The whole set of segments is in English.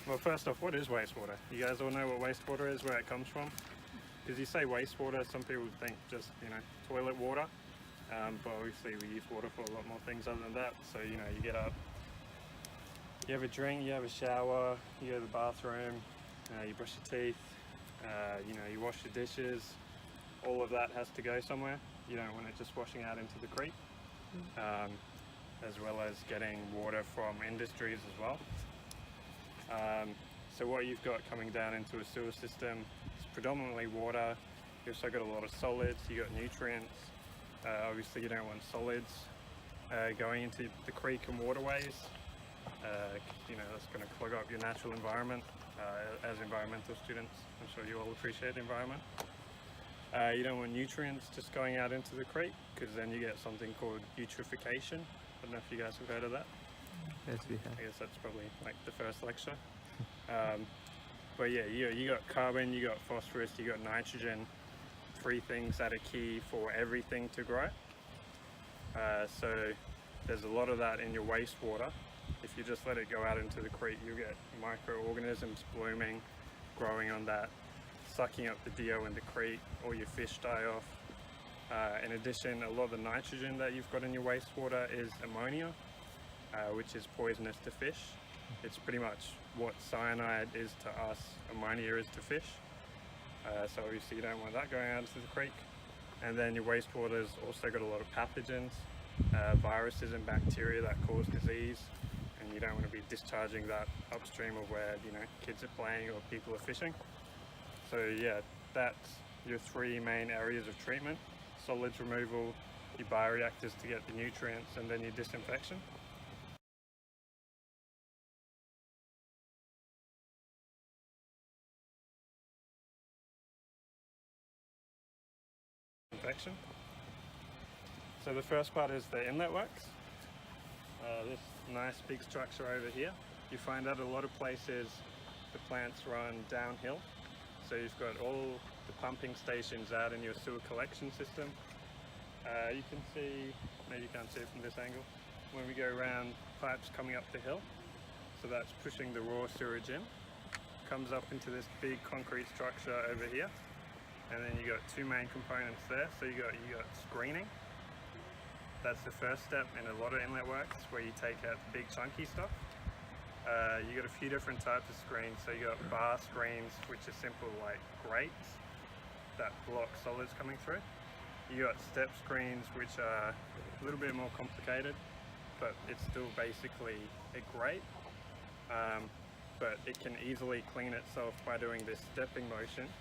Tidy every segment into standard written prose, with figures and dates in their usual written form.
Well, first off, what is wastewater? You guys all know what wastewater is, where it comes from? Because you say wastewater, some people think just, toilet water. But obviously we use water for a lot more things other than that. So, you get up, you have a drink, you have a shower, you go to the bathroom, you brush your teeth, you wash your dishes. All of that has to go somewhere. You don't want it just washing out into the creek. As well as getting water from industries as well. So what you've got coming down into a sewer system is predominantly water. You've also got a lot of solids, you've got nutrients. Obviously you don't want solids going into the creek and waterways. That's going to clog up your natural environment. As environmental students, I'm sure you all appreciate the environment. You don't want nutrients just going out into the creek, because then you get something called eutrophication. I don't know if you guys have heard of that. Yes, we have. I guess that's probably like the first lecture. But yeah, you got carbon, you got phosphorus, you got nitrogen. 3 things that are key for everything to grow. So there's a lot of that in your wastewater. If you just let it go out into the creek, you get microorganisms blooming, growing on that, sucking up the DO in the creek, all your fish die off. In addition, a lot of the nitrogen that you've got in your wastewater is ammonia, which is poisonous to fish. It's pretty much what cyanide is to us, ammonia is to fish. So obviously you don't want that going out into the creek. And then your wastewater's also got a lot of pathogens, viruses and bacteria that cause disease, and you don't want to be discharging that upstream of where kids are playing or people are fishing. So yeah, that's your 3 main areas of treatment: solids removal, your bioreactors to get the nutrients, and then your disinfection. So the first part is the inlet works. This nice big structure over here. You find out a lot of places the plants run downhill. So you've got all the pumping stations out in your sewer collection system. You can see, maybe you can't see it from this angle, when we go around, pipes coming up the hill. So that's pushing the raw sewage in. Comes up into this big concrete structure over here. And then you got 2 main components there. So you got screening. That's the first step in a lot of inlet works, where you take out the big chunky stuff. You got a few different types of screens. So you got bar screens, which are simple like grates that block solids coming through. You got step screens, which are a little bit more complicated, but it's still basically a grate. But it can easily clean itself by doing this stepping motion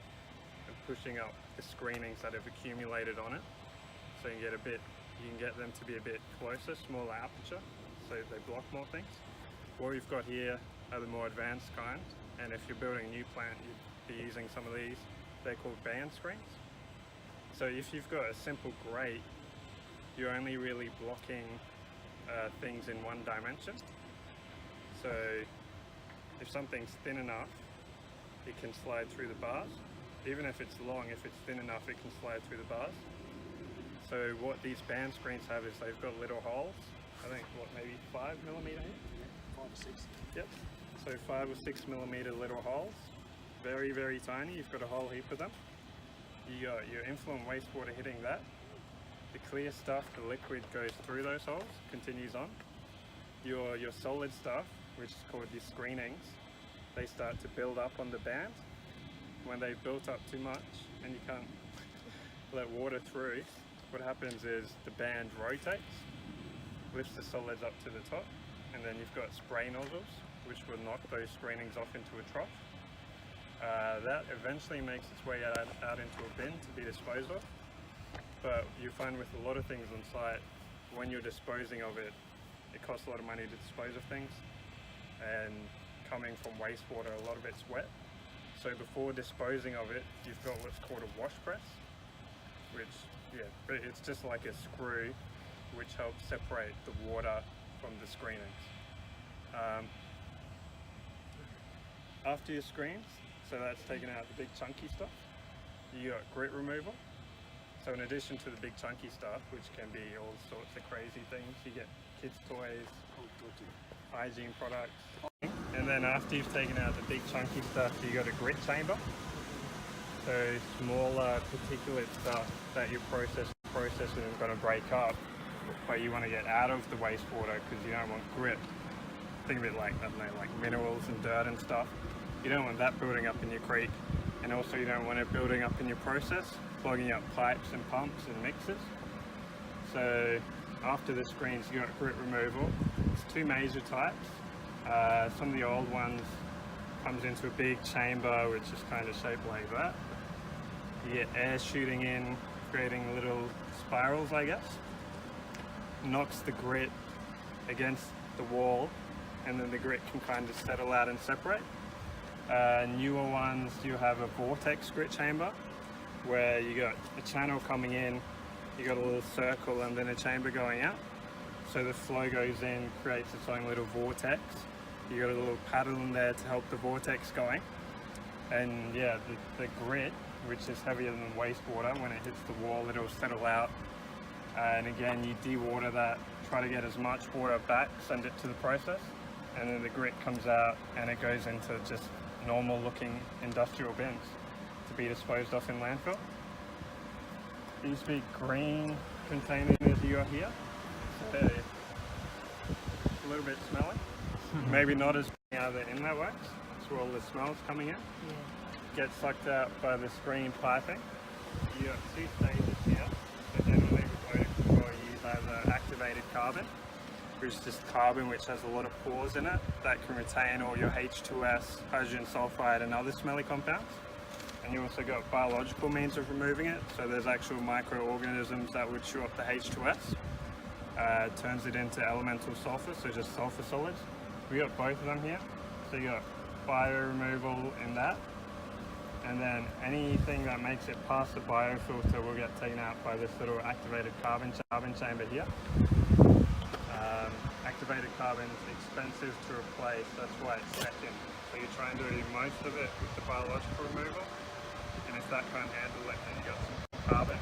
and pushing up the screenings that have accumulated on it. So you can get them to be a bit closer, smaller aperture, so they block more things. What we've got here are the more advanced kind, and if you're building a new plant, you'd be using some of these. They're called band screens. So if you've got a simple grate, you're only really blocking things in one dimension. So if something's thin enough, it can slide through the bars. Even if it's long, if it's thin enough, it can slide through the bars. So what these band screens have is they've got little holes. I think, maybe 5mm? 5 or 6. Yep. So 5 or 6mm little holes. Very, very tiny. You've got a whole heap of them. You got your influent wastewater hitting that. The clear stuff, the liquid, goes through those holes, continues on. Your solid stuff, which is called your screenings, they start to build up on the band. When they've built up too much and you can't let water through, what happens is the band rotates, lifts the solids up to the top, and then you've got spray nozzles, which will knock those screenings off into a trough. That eventually makes its way out into a bin to be disposed of. But you find with a lot of things on site, when you're disposing of it, it costs a lot of money to dispose of things. And coming from wastewater, a lot of it's wet. So before disposing of it, you've got what's called a wash press, which, it's just like a screw which helps separate the water from the screenings. After your screens, so that's taking out the big chunky stuff, you got grit removal. So in addition to the big chunky stuff, which can be all sorts of crazy things, you get kids' toys, hygiene products. And then after you've taken out the big chunky stuff, you got a grit chamber. So smaller particulate stuff that your processor is going to break up, but you want to get out of the wastewater because you don't want grit. Think of it like, I don't know, like minerals and dirt and stuff. You don't want that building up in your creek, and also you don't want it building up in your process, clogging up pipes and pumps and mixers. So after the screens, you got grit removal. It's two major types. Some of the old ones comes into a big chamber which is kind of shaped like that. You get air shooting in, creating little spirals, I guess. Knocks the grit against the wall, and then the grit can kind of settle out and separate. Newer ones, you have a vortex grit chamber where you got a channel coming in, you got a little circle and then a chamber going out. So the flow goes in, creates its own little vortex. You got a little paddle in there to help the vortex going. And yeah, the grit, which is heavier than wastewater, when it hits the wall, it'll settle out. And again, you de-water that, try to get as much water back, send it to the process, and then the grit comes out and it goes into just normal looking industrial bins to be disposed of in landfill. These big green containers you got here, so a little bit smelly. Maybe not as out of the inlet works. That's where all the smell's coming in. Yeah. Gets sucked out by the screen piping. You got two stages here. So generally we use either activated carbon, which is just carbon which has a lot of pores in it that can retain all your H2S, hydrogen sulfide and other smelly compounds. And you also got biological means of removing it. So there's actual microorganisms that would chew up the H2S. Turns it into elemental sulfur, so just sulfur solids. We got both of them here. So you got bio removal in that, and then anything that makes it past the biofilter will get taken out by this little activated carbon chamber here. Activated carbon is expensive to replace, that's why it's second. So you try and do most of it with the biological removal, and if that can't handle it, then you got some carbon,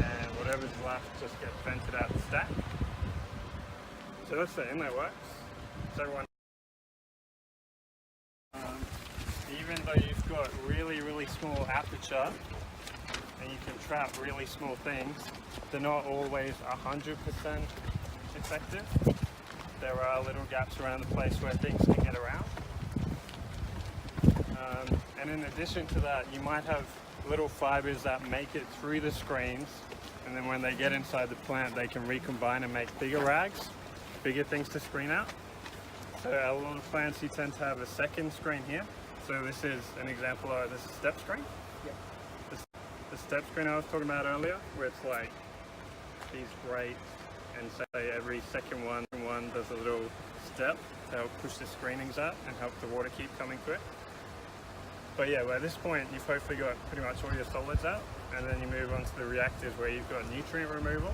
and whatever's left just gets vented out the stack. So that's the inlet works. So everyone, even though you've got really small aperture and you can trap really small things, they're not always 100% effective. There are little gaps around the place where things can get around. And in addition to that, you might have little fibers that make it through the screens, and then when they get inside the plant, they can recombine and make bigger rags, bigger things to screen out. So a lot of plants, you tend to have a second screen here. So this is an example of this step screen. Yeah. The step screen I was talking about earlier, where it's like these grates, and say every second one does a little step to help push the screenings out and help the water keep coming through. But yeah, well, at this point you've hopefully got pretty much all your solids out, and then you move on to the reactors where you've got nutrient removal.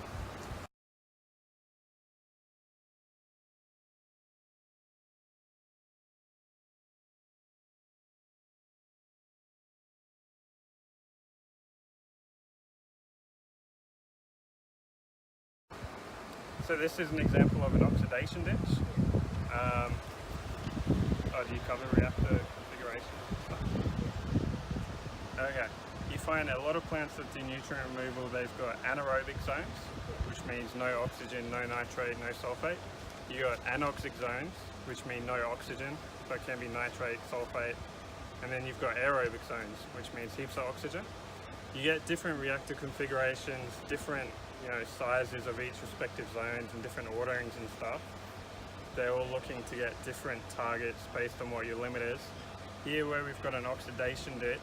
So this is an example of an oxidation ditch. Do you cover reactor configuration? Okay. You find a lot of plants that do nutrient removal, they've got anaerobic zones, which means no oxygen, no nitrate, no sulfate. You got anoxic zones, which mean no oxygen, but can be nitrate, sulfate. And then you've got aerobic zones, which means heaps of oxygen. You get different reactor configurations, different sizes of each respective zones and different orderings and stuff. They're all looking to get different targets based on what your limit is. Here where we've got an oxidation ditch,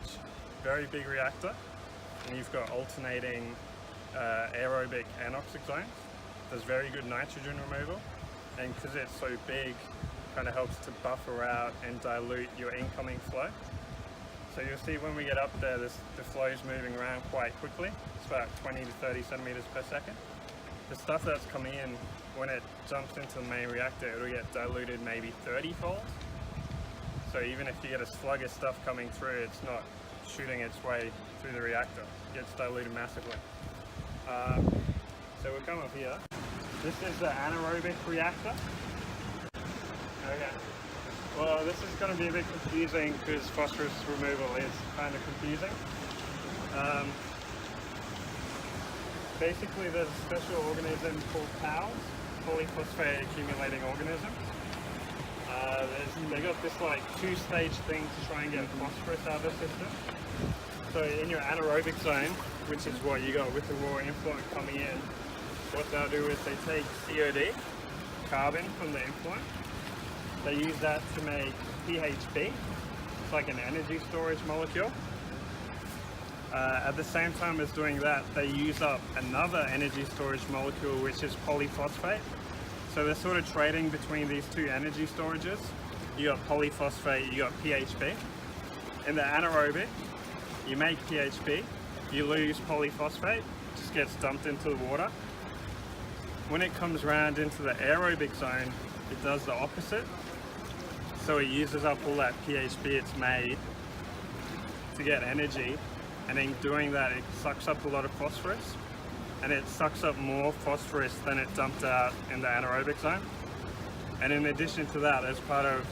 very big reactor, and you've got alternating aerobic anoxic zones. There's very good nitrogen removal, and because it's so big, kind of helps to buffer out and dilute your incoming flow. So you'll see when we get up there, the flow's moving around quite quickly. It's about 20 to 30 centimeters per second. The stuff that's coming in, when it jumps into the main reactor, it'll get diluted maybe 30-fold. So even if you get a slug of stuff coming through, it's not shooting its way through the reactor. It gets diluted massively. So we'll come up here. This is the anaerobic reactor. Okay. Well, this is going to be a bit confusing because phosphorus removal is kind of confusing. Basically, there's a special organism called PALs, polyphosphate accumulating organism. They got this like two-stage thing to try and get phosphorus out of the system. So in your anaerobic zone, which is what you got with the raw influent coming in, what they'll do is they take COD, carbon from the influent, they use that to make PHB. It's like an energy storage molecule. At the same time as doing that, they use up another energy storage molecule, which is polyphosphate. So they're sort of trading between these two energy storages. You got polyphosphate, you got PHB. In the anaerobic, you make PHB, you lose polyphosphate, just gets dumped into the water. When it comes around into the aerobic zone, it does the opposite. So it uses up all that PHB it's made to get energy, and in doing that it sucks up a lot of phosphorus, and it sucks up more phosphorus than it dumped out in the anaerobic zone. And in addition to that, as part of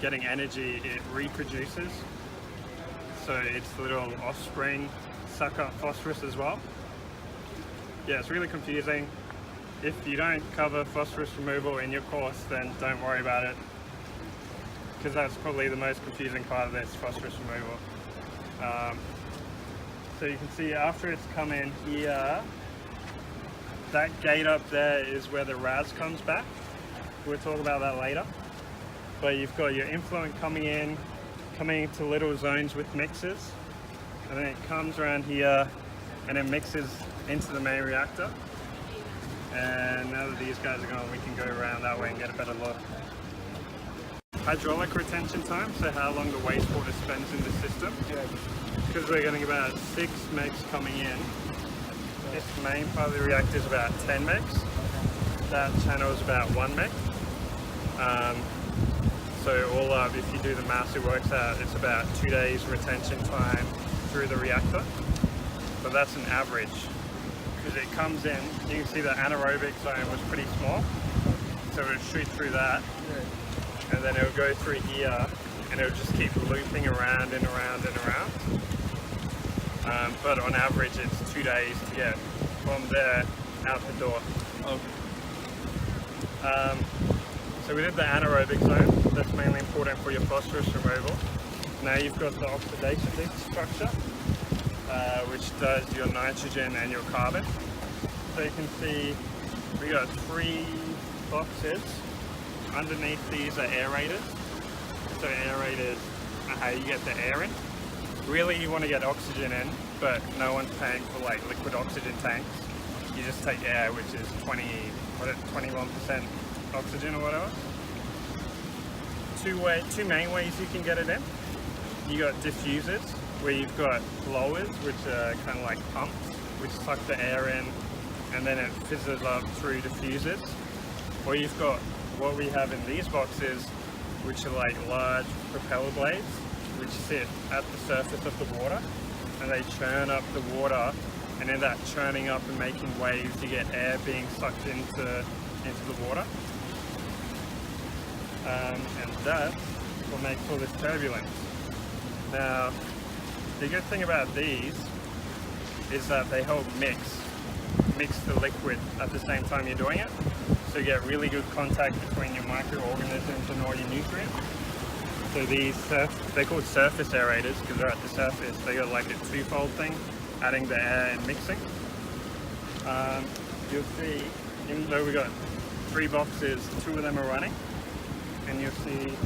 getting energy, it reproduces. So its little offspring suck up phosphorus as well. Yeah, it's really confusing. If you don't cover phosphorus removal in your course, then don't worry about it, because that's probably the most confusing part of this, phosphorus removal. So you can see after it's come in here, that gate up there is where the RAS comes back. We'll talk about that later. But you've got your influent coming into little zones with mixers, and then it comes around here and it mixes into the main reactor. And now that these guys are gone, we can go around that way and get a better look. Hydraulic retention time, so how long the wastewater spends in the system. Because we're getting about 6 megs coming in. This main part of the reactor is about 10 megs. That channel is about 1 meg. So all up, if you do the maths, it works out, it's about 2 days retention time through the reactor. But that's an average. Because it comes in, you can see the anaerobic zone was pretty small. So it would shoot through that. And then it would go through here, and it would just keep looping around and around and around. But on average, it's 2 days to get from there out the door. So we did the anaerobic zone. That's mainly important for your phosphorus removal. Now you've got the oxidation structure, which does your nitrogen and your carbon. So you can see we got 3 boxes. Underneath these are aerators. So aerators are how you get the air in. Really you want to get oxygen in, but no one's paying for like liquid oxygen tanks. You just take air, which is 21% oxygen or whatever. Two main ways you can get it in. You got diffusers, where you've got blowers, which are kind of like pumps, which suck the air in, and then it fizzes up through diffusers. Or you've got what we have in these boxes, which are like large propeller blades, which sit at the surface of the water, and they churn up the water, and in that churning up and making waves, you get air being sucked into the water. And that's what makes all this turbulence. Now, the good thing about these is that they help mix the liquid at the same time you're doing it. So you get really good contact between your microorganisms and all your nutrients. So these, they're called surface aerators because they're at the surface. They got like a twofold thing, adding the air and mixing. You'll see, even though we got 3 boxes, 2 of them are running. And you'll see...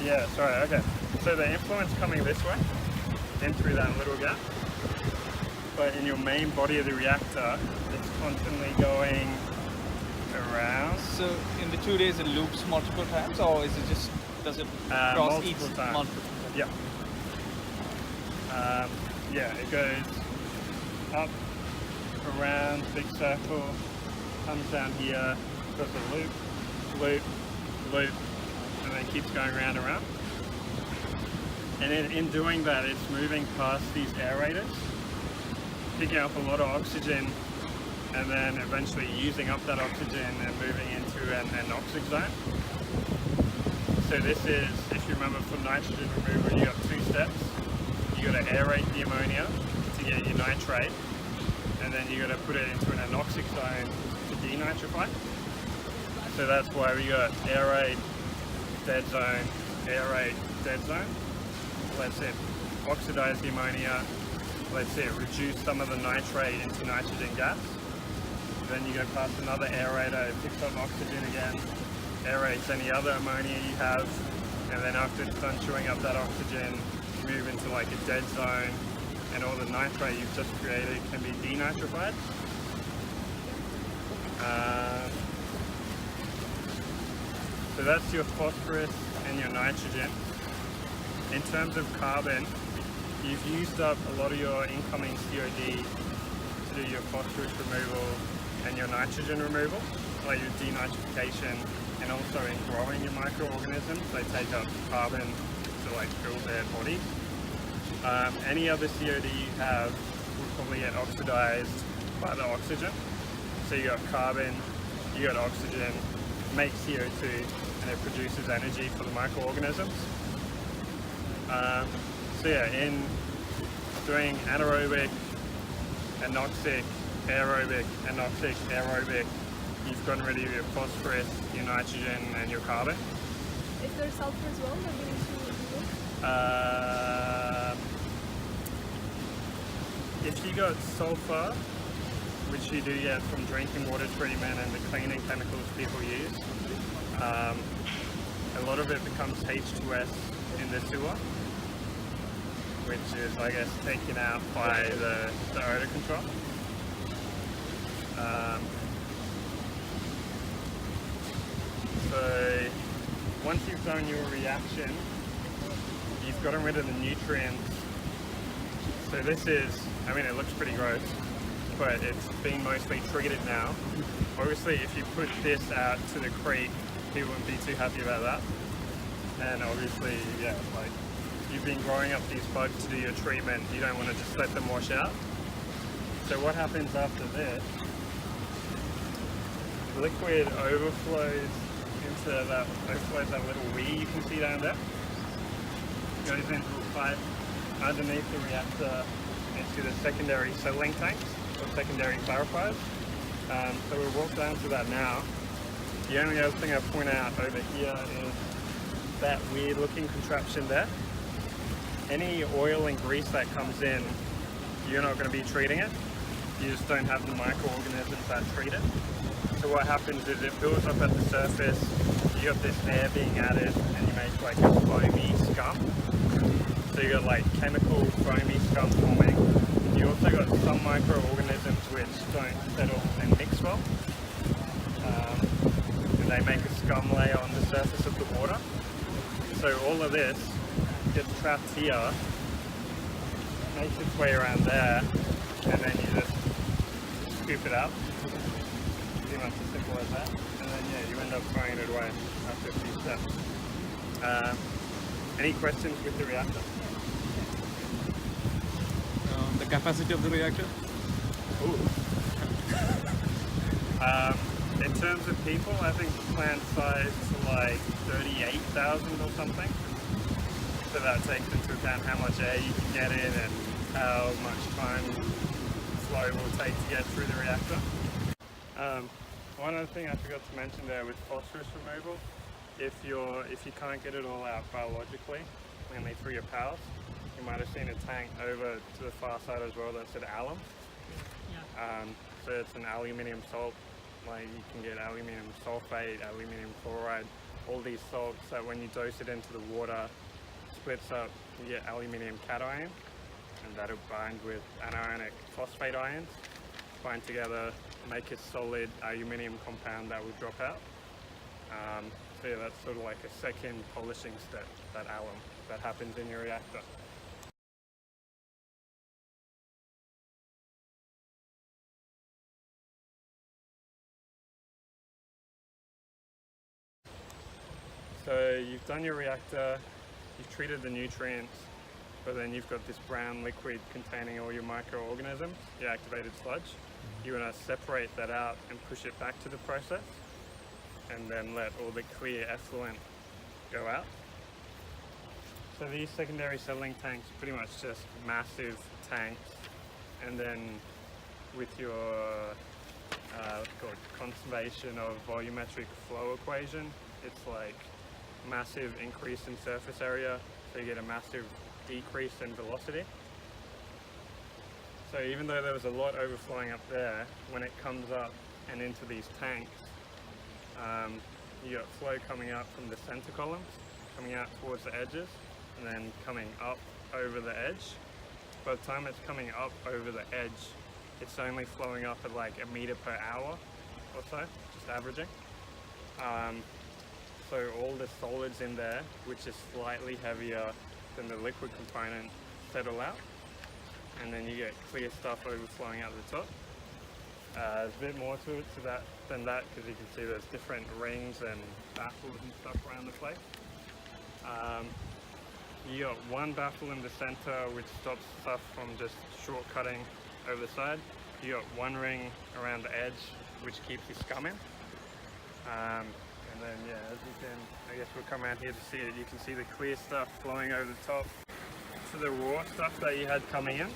Yeah, sorry, okay. So the influence coming this way, in through that little gap. But in your main body of the reactor, it's constantly going around. So in the 2 days it loops multiple times, or is it just, does it cross each times. multiple? Yeah. Yeah, it goes up, around, big circle, comes down here, does a loop, loop, loop, and then keeps going round and round. And in doing that, it's moving past these aerators, picking up a lot of oxygen and then eventually using up that oxygen and moving into an anoxic zone. So this is, if you remember, for nitrogen removal, you got two steps. You got to aerate the ammonia to get your nitrate, and then you got to put it into an anoxic zone to denitrify. So that's why we got aerate, dead zone, aerate, dead zone. Let's it oxidize the ammonia. Let's it reduce some of the nitrate into nitrogen gas. Then you go past another aerator, it picks up oxygen again, aerates any other ammonia you have, and then after it's done chewing up that oxygen, move into like a dead zone, and all the nitrate you've just created can be denitrified. So that's your phosphorus and your nitrogen. In terms of carbon, you've used up a lot of your incoming COD to do your phosphorus removal and your nitrogen removal, like your denitrification, and also in growing your microorganisms, they take up carbon to like build their bodies. Any other COD you have will probably get oxidized by the oxygen. So you got carbon, you got oxygen, make CO2, and it produces energy for the microorganisms. So yeah, in doing anaerobic, anoxic, aerobic, anoxic, aerobic, you've gotten rid of your phosphorus, your nitrogen, and your carbon. Is there sulfur as well that we need to remove? If you got sulfur, which you do get from drinking water treatment and the cleaning chemicals people use, a lot of it becomes H2S in the sewer, which is, I guess, taken out by the odor control. So once you've done your reaction, you've gotten rid of the nutrients. So this is, I mean, it looks pretty gross, but it's being mostly treated now. Obviously, if you put this out to the creek, people wouldn't be too happy about that. And obviously, yeah, like, you've been growing up these bugs to do your treatment, you don't want to just let them wash out. So what happens after this, liquid overflows into that little wee you can see down there. Goes into a pipe underneath the reactor into the secondary settling tanks or secondary clarifiers. So we'll walk down to that now. The only other thing I point out over here is that weird looking contraption there. Any oil and grease that comes in, you're not going to be treating it. You just don't have the microorganisms that treat it. So what happens is it builds up at the surface, you got this air being added, and you make like a foamy scum. So you got like chemical foamy scum forming. You also got some microorganisms which don't settle and mix well. And they make a scum layer on the surface of the water. So all of this gets trapped here, makes its way around there, and then you just scoop it out. Pretty much as simple as that. And then yeah, you end up throwing it away after a few steps. Any questions with the reactor? The capacity of the reactor? Ooh. In terms of people, I think the plant size is like 38,000 or something. So that takes into account how much air you can get in and how much time flow will take to get through the reactor. One other thing I forgot to mention there with phosphorus removal, if you can't get it all out biologically, mainly through your pals, you might have seen a tank over to the far side as well that said alum. Yeah. So it's an aluminium salt. Like you can get aluminium sulfate, aluminium chloride, all these salts that when you dose it into the water, splits up, you get aluminium cation, and that'll bind with anionic phosphate ions, bind together, make a solid aluminium compound that will drop out. So yeah, that's sort of like a second polishing step, that alum that happens in your reactor. So you've done your reactor, you've treated the nutrients, but then you've got this brown liquid containing all your microorganisms, your activated sludge. you want to separate that out and push it back to the process, and then let all the clear effluent go out. So these secondary settling tanks are pretty much just massive tanks, and then with your what's it called, conservation of volumetric flow equation, it's like massive increase in surface area, so you get a massive decrease in velocity. So even though there was a lot overflowing up there, when it comes up and into these tanks, you got flow coming out from the center columns, coming out towards the edges, and then coming up over the edge. By the time it's coming up over the edge, it's only flowing up at like 1 meter per hour or so, just averaging. So all the solids in there, which is slightly heavier than the liquid component, settle out, and then you get clear stuff overflowing out the top. There's a bit more to it than that, because you can see there's different rings and baffles and stuff around the place. You got one baffle in the center which stops stuff from just shortcutting over the side. You got one ring around the edge which keeps you scumming. And then yeah, as you can, I guess we'll come out here to see it. You can see the clear stuff flowing over the top to the raw stuff that you had coming in.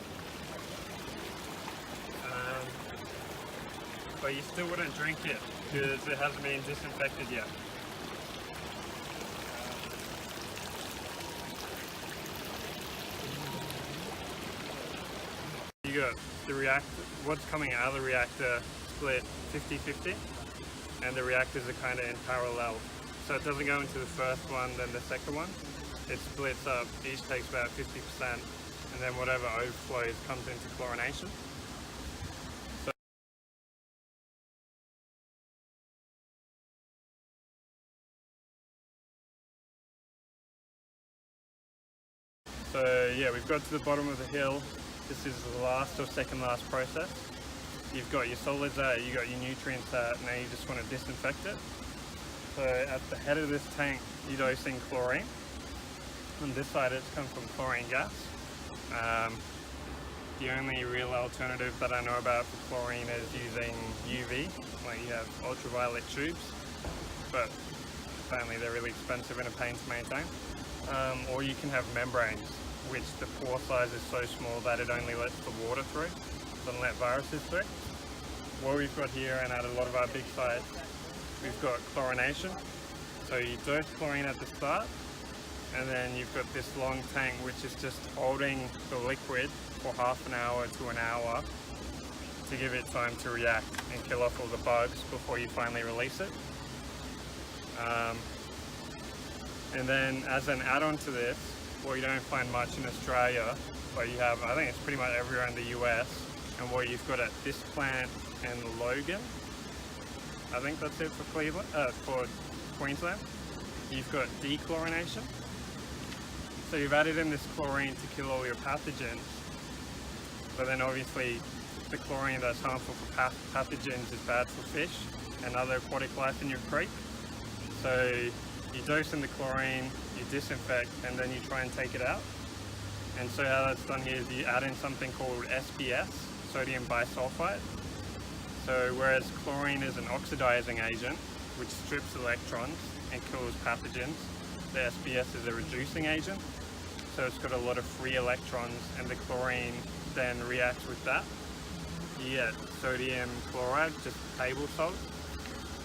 But you still wouldn't drink it because it hasn't been disinfected yet. You got the reactor, what's coming out of the reactor split 50-50, and the reactors are kind of in parallel. So it doesn't go into the first one, then the second one. It splits up, each takes about 50%, and then whatever overflows comes into chlorination. So yeah, we've got to the bottom of the hill. This is the last or second last process. You've got your solids out, you've got your nutrients out, now you just want to disinfect it. So at the head of this tank, you're dosing chlorine. On this side, it's come from chlorine gas. The only real alternative that I know about for chlorine is using UV, like you have ultraviolet tubes, but apparently they're really expensive and a pain to maintain. Or you can have membranes, which the pore size is so small that it only lets the water through, doesn't let viruses through. What we've got here, and at a lot of our big sites, we've got chlorination. So you dose chlorine at the start, and then you've got this long tank which is just holding the liquid for half an hour to an hour to give it time to react and kill off all the bugs before you finally release it. And then as an add-on to this, well, you don't find much in Australia, but you have, I think it's pretty much everywhere in the US, and what you've got at this plant in Logan, I think that's it for Cleveland, for Queensland, you've got dechlorination. So you've added in this chlorine to kill all your pathogens, but then obviously the chlorine that's harmful for pathogens is bad for fish and other aquatic life in your creek. So you dose in the chlorine, you disinfect, and then you try and take it out. And so how that's done here is you add in something called SPS, sodium bisulfite. So whereas chlorine is an oxidizing agent, which strips electrons and kills pathogens, the SPS is a reducing agent. So it's got a lot of free electrons, and the chlorine then reacts with that. You get sodium chloride, just table salt.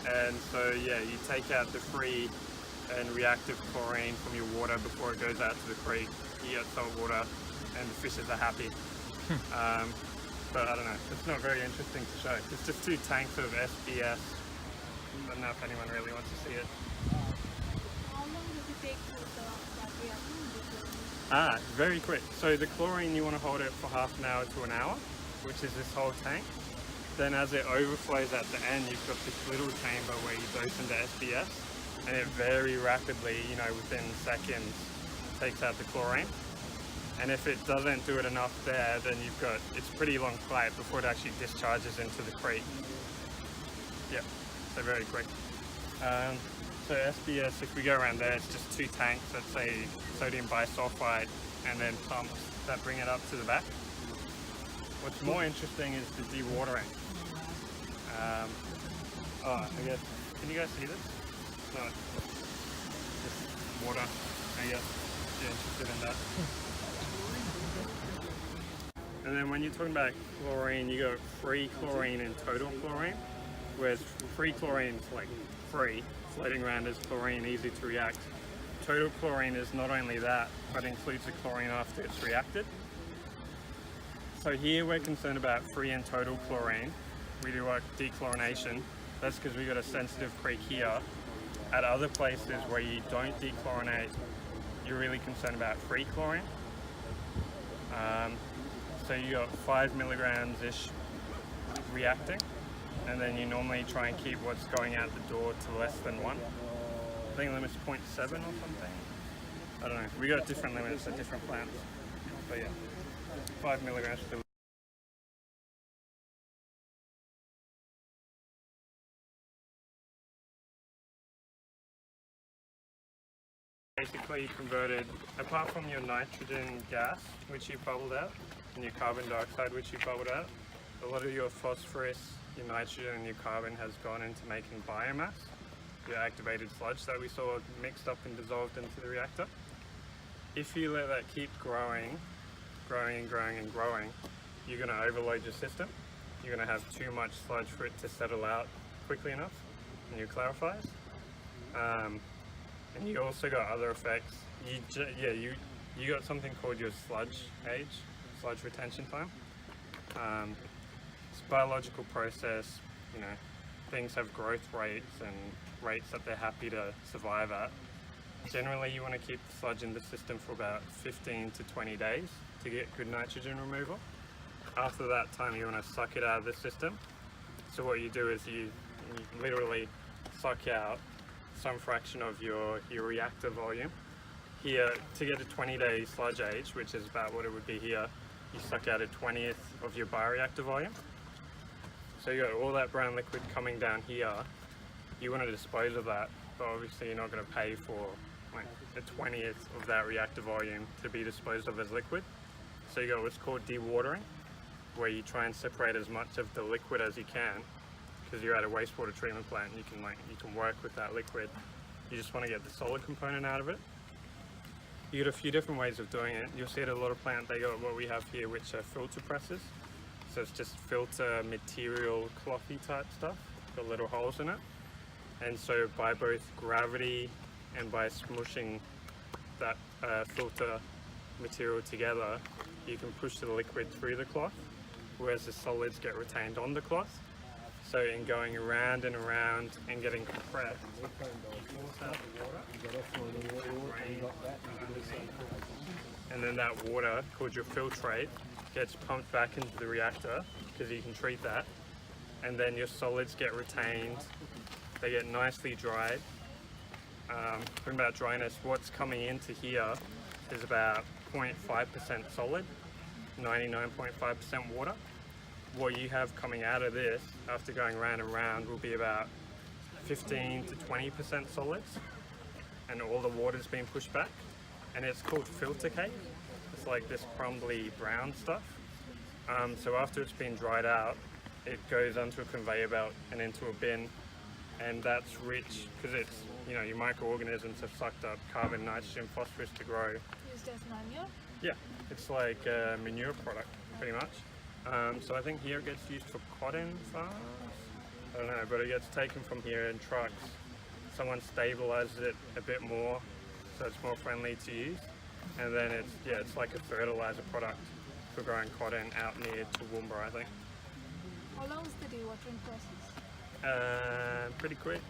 And so yeah, you take out the free and reactive chlorine from your water before it goes out to the creek. You get salt water and the fishes are happy. But I don't know, it's not very interesting to show. It's just 2 tanks of SBS. I don't know if anyone really wants to see it. How long does it take for that reaction? Very quick. So the chlorine, you want to hold it for half an hour to an hour, which is this whole tank. Then as it overflows at the end, you've got this little chamber where you dose into SBS, and it very rapidly, within seconds, takes out the chlorine. And if it doesn't do it enough there, then it's pretty long flight before it actually discharges into the creek. Yeah, so very quick. So SBS, if we go around there, it's just 2 tanks that say sodium bisulfite, and then pumps that bring it up to the back. What's more interesting is the dewatering. Oh, I guess, can you guys see this? No, just water, I guess, if you're interested in that. And then when you're talking about chlorine, you got free chlorine and total chlorine, whereas free chlorine is like free, floating around as chlorine, easy to react. Total chlorine is not only that, but includes the chlorine after it's reacted. So here we're concerned about free and total chlorine. We do like dechlorination. That's because we got a sensitive creek here. At other places where you don't dechlorinate, you're really concerned about free chlorine. So you got 5 milligrams-ish reacting, and then you normally try and keep what's going out the door to less than 1. I think the limit's 0.7 or something. I don't know. We got different limits at different plants. But yeah, 5 milligrams per basically you converted, apart from your nitrogen gas, which you bubbled out, and your carbon dioxide, which you bubbled out, a lot of your phosphorus, your nitrogen, and your carbon has gone into making biomass, your activated sludge that we saw mixed up and dissolved into the reactor. If you let that keep growing, growing, you're going to overload your system. You're going to have too much sludge for it to settle out quickly enough in your clarifiers. And you also got other effects. You got something called your sludge age, sludge retention time. It's a biological process, you know, things have growth rates and rates that they're happy to survive at. Generally you want to keep the sludge in the system for about 15 to 20 days to get good nitrogen removal. After that time you want to suck it out of the system. So what you do is you literally suck out some fraction of your reactor volume. Here, to get a 20-day sludge age, which is about what it would be here, you suck out a 20th of your bioreactor volume. So you got all that brown liquid coming down here. You want to dispose of that, but obviously you're not going to pay for like a 20th of that reactor volume to be disposed of as liquid. So you got what's called dewatering, where you try and separate as much of the liquid as you can. Because you're at a wastewater treatment plant, you can work with that liquid. You just want to get the solid component out of it. You got a few different ways of doing it. You'll see at a lot of plants they got what we have here, which are filter presses. So it's just filter material, clothy type stuff, got little holes in it. And so by both gravity and by smushing that filter material together, you can push the liquid through the cloth, whereas the solids get retained on the cloth. So in going around and around and getting compressed, you force out the water, and then that water, called your filtrate, gets pumped back into the reactor because you can treat that, and then your solids get retained, they get nicely dried. Talking about dryness, what's coming into here is about 0.5% solid, 99.5% water. What you have coming out of this after going round and round will be about 15 to 20% solids, and all the water's being pushed back, and it's called filter cake. It's like this crumbly brown stuff. So after it's been dried out, it goes onto a conveyor belt and into a bin, and that's rich because it's, you know, your microorganisms have sucked up carbon, nitrogen, phosphorus to grow. Used as manure? Yeah, it's like a manure product pretty much. So I think here it gets used for cotton farms. I don't know, but it gets taken from here in trucks. Someone stabilizes it a bit more so it's more friendly to use. And then it's like a fertilizer product for growing cotton out near Toowoomba, I think. How long is the dewatering process? Pretty quick.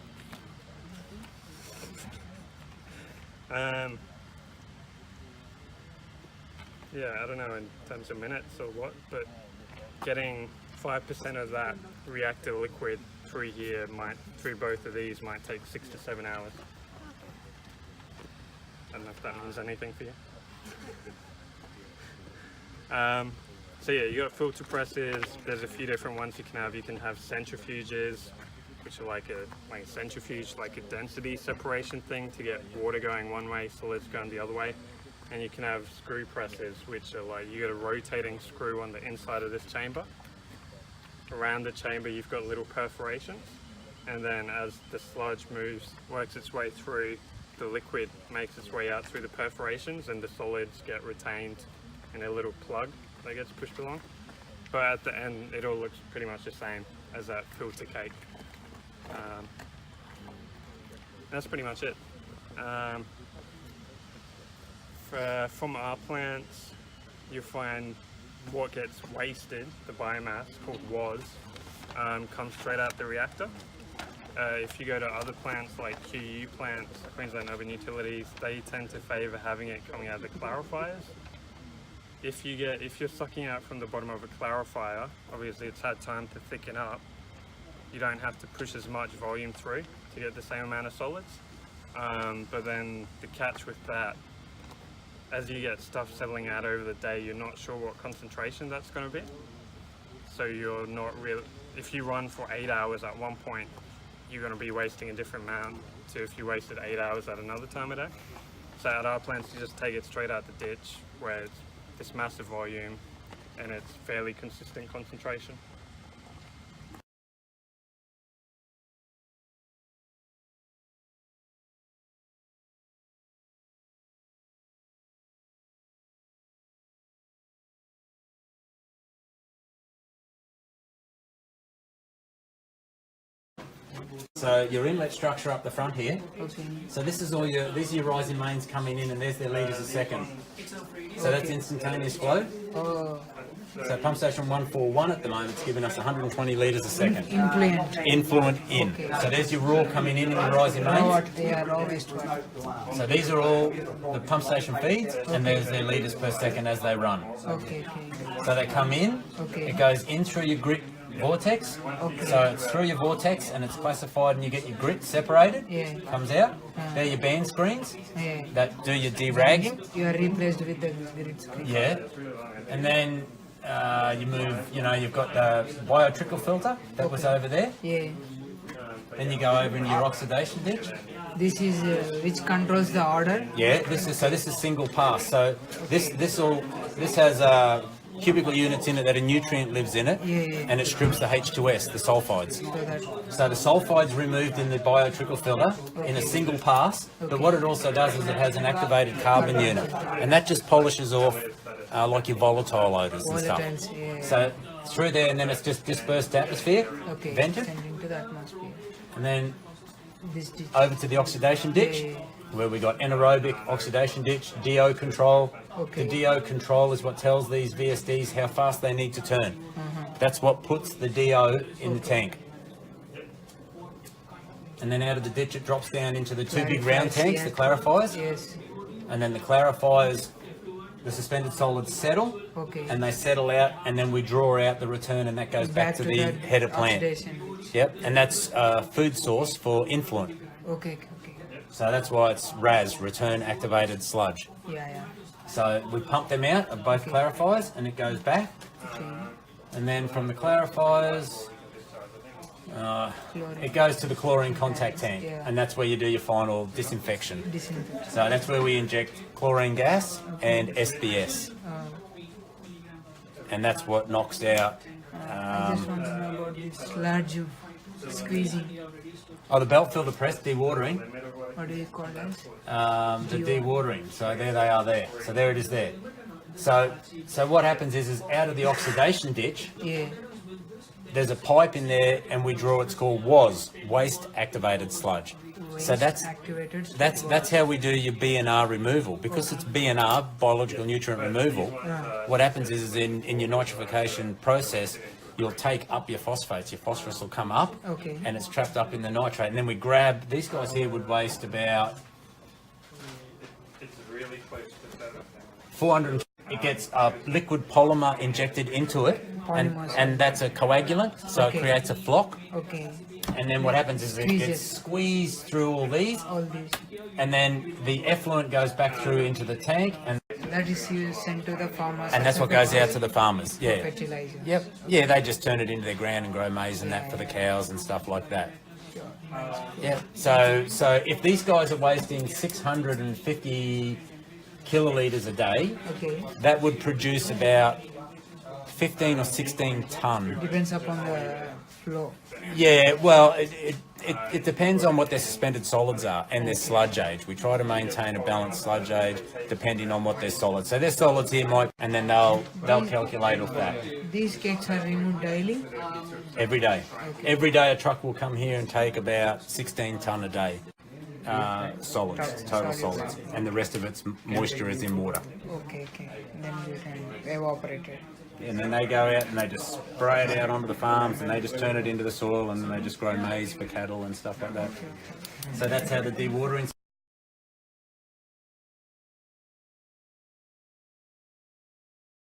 Yeah, I don't know in terms of minutes or what, but getting 5% of that reactor liquid through here through both of these might take 6 to 7 hours. I don't know if that means anything for you. So yeah, you got filter presses. There's a few different ones you can have. You can have centrifuges, which are like a centrifuge, like a density separation thing to get water going one way, solids going the other way. And you can have screw presses, which are like, you got a rotating screw on the inside of this chamber. around the chamber you've got little perforations, and then as the sludge works its way through, the liquid makes its way out through the perforations and the solids get retained in a little plug that gets pushed along. But at the end it all looks pretty much the same as that filter cake. That's pretty much it. From our plants, you find what gets wasted, the biomass called was, comes straight out the reactor. If you go to other plants like QU plants, Queensland Urban Utilities, they tend to favour having it coming out of the clarifiers. If you're sucking out from the bottom of a clarifier, obviously it's had time to thicken up. You don't have to push as much volume through to get the same amount of solids. But then the catch with that, as you get stuff settling out over the day, you're not sure what concentration that's going to be. So you're not really, if you run for 8 hours at one point, you're going to be wasting a different amount to if you wasted 8 hours at another time of day. So at our plants, you just take it straight out the ditch where it's this massive volume and it's fairly consistent concentration. So your inlet structure up the front here. Okay. So this is all these are your rising mains coming in, and there's their litres a second. So that's instantaneous flow. Oh, So pump station 141 at the moment is giving us 120 litres a second. influent. Influent in. Okay. So there's your raw coming in your rising Raw mains. water, yeah, raw wastewater. So these are all the pump station feeds, and there's their litres per second as they run. Okay, okay. So they come in, Okay. it goes in through your grit vortex. Okay. So it's through your vortex and it's classified, and you get your grit separated. Yeah. Comes out. They're your band screens Yeah. that do your deragging. You are replaced with the grid screen. Yeah. And then you move, you've got the biotrickle filter that was over there. Yeah. Then you go over into your oxidation ditch. This is which controls the order. Yeah, this is single pass. So this has cubicle units in it that a nutrient lives in it, Yeah, yeah. and it strips the H2S, the sulfides. So that. So the sulfide's removed in the biotrickle filter in a single pass, but what it also does is it has an activated carbon unit, and that just polishes off like your volatile odours and stuff. Volatiles, yeah. So through there, and then it's just dispersed to atmosphere, Okay. vented, Send into the atmosphere. and then This ditch. over to the oxidation ditch, Yeah. where we got anaerobic oxidation ditch, DO control. Okay. The DO control is what tells these VSDs how fast they need to turn. That's what puts the DO in the tank. And then out of the ditch it drops down into the two big round Clarifiers, tanks, yeah. the clarifiers. Yes. And then the clarifiers, the suspended solids settle, Okay. and they settle out, and then we draw out the return, and that goes back to the that header plant. oxidation. Yep, and that's a food source for influent. Okay, okay. So that's why it's RAS, return activated sludge. Yeah, yeah. So we pump them out of both clarifiers, and it goes back. Okay. And then from the clarifiers, Chlorine. it goes to the chlorine contact tank, Yeah. and that's where you do your final disinfection. Disinfect. So that's where we inject chlorine gas and SBS, and that's what knocks out. I just want to know about this sludge squeezing. The belt filter press dewatering, What do you call that? the dewatering. So there they are there. So there it is there. So what happens is out of the oxidation ditch, Yeah. there's a pipe in there, and we draw what's called waste activated sludge. So Waste activated. that's how we do your BNR removal. Because it's BNR, biological nutrient removal, what happens is in your nitrification process, you'll take up your phosphates. Your phosphorus will come up, Okay. and it's trapped up in the nitrate. And then we grab, these guys here would waste about It's really close to that. 400. It gets a liquid polymer injected into it, Polymers. and that's a coagulant, so Okay. it creates a flock. Okay. And then what happens is it gets Squeezes. squeezed through all these, All these. and then the effluent goes back through into the tank, and That is you sent to the farmers. that's what goes out to the farmers. Yeah. Fertilizer. Yep. Yeah, they just turn it into their ground and grow maize and that for the cows and stuff like that. Yeah. So if these guys are wasting 650 kilolitres a day, Okay. that would produce about 15 or 16 ton. Depends upon the flow. Yeah, well, it depends on what their suspended solids are and their sludge age. We try to maintain a balanced sludge age depending on what their solids. So their solids here might, and then they'll calculate off that. These cakes are removed daily. Every day. Every day a truck will come here and take about 16 tonne a day. Solids, total solids, and the rest of it's moisture is in water. Okay. Then you can evaporate it. And then they go out and they just spray it out onto the farms and they just turn it into the soil and then they just grow maize for cattle and stuff like that. So that's how the dewatering